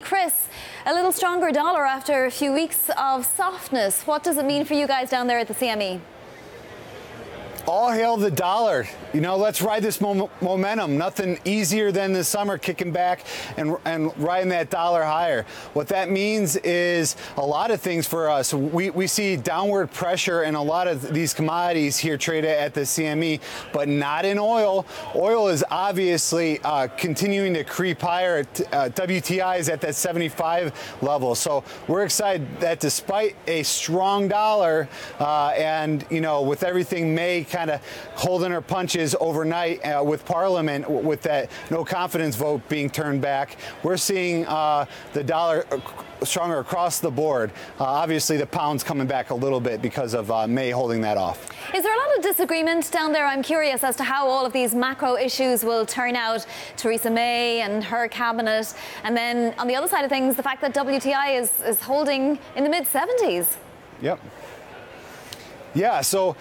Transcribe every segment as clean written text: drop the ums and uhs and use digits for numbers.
Chris, a little stronger dollar after a few weeks of softness. What does it mean for you guys down there at the CME? All hail the dollar. You know, let's ride this momentum. Nothing easier than the summer kicking back and riding that dollar higher. What that means is a lot of things for us. We see downward pressure in a lot of these commodities here traded at the CME, but not in oil. Oil is obviously continuing to creep higher. WTI is at that 75 level. So we're excited that despite a strong dollar and, you know, with everything May kind of holding her punches overnight with Parliament, with that no confidence vote being turned back, we're seeing the dollar stronger across the board. Obviously, the pound's coming back a little bit because of May holding that off. Is there a lot of disagreement down there? I'm curious as to how all of these macro issues will turn out. Theresa May and her cabinet, and then on the other side of things, the fact that WTI is holding in the mid-70s. Yep. Yeah, so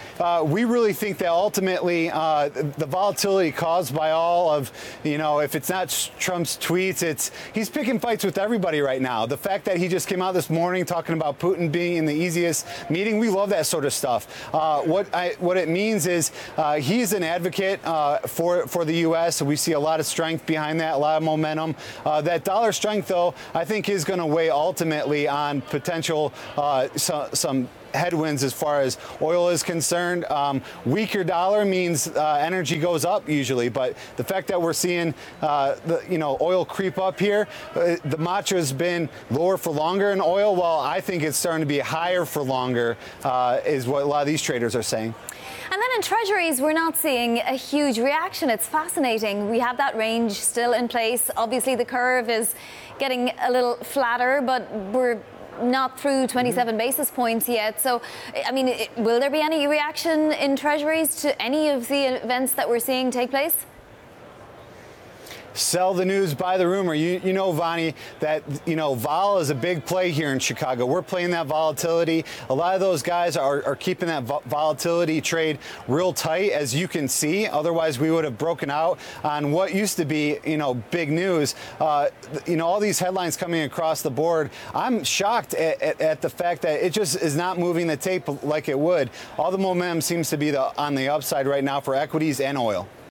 we really think that ultimately the volatility caused by all of, you know, if it's not Trump's tweets, he's picking fights with everybody right now. The fact that he just came out this morning talking about Putin being in the easiest meeting, we love that sort of stuff. What it means is he's an advocate for the U.S., so we see a lot of strength behind that, a lot of momentum. That dollar strength, though, I think is going to weigh ultimately on potential some headwinds as far as oil is concerned. Weaker dollar means energy goes up usually, but the fact that we're seeing oil creep up here, the mantra has been lower for longer in oil. Well, I think it's starting to be higher for longer, is what a lot of these traders are saying. And then in treasuries, we're not seeing a huge reaction. It's fascinating. We have that range still in place. Obviously, the curve is getting a little flatter, but we're not through 27 basis points yet. So, I mean, will there be any reaction in treasuries to any of the events that we're seeing take place? Sell the news, buy the rumor. You know, Vonnie, that, you know, vol is a big play here in Chicago. We're playing that volatility. A lot of those guys are keeping that volatility trade real tight, as you can see. Otherwise, we would have broken out on what used to be, you know, big news. You know, all these headlines coming across the board. I'm shocked at the fact that it just is not moving the tape like it would. All the momentum seems to be on the upside right now for equities and oil.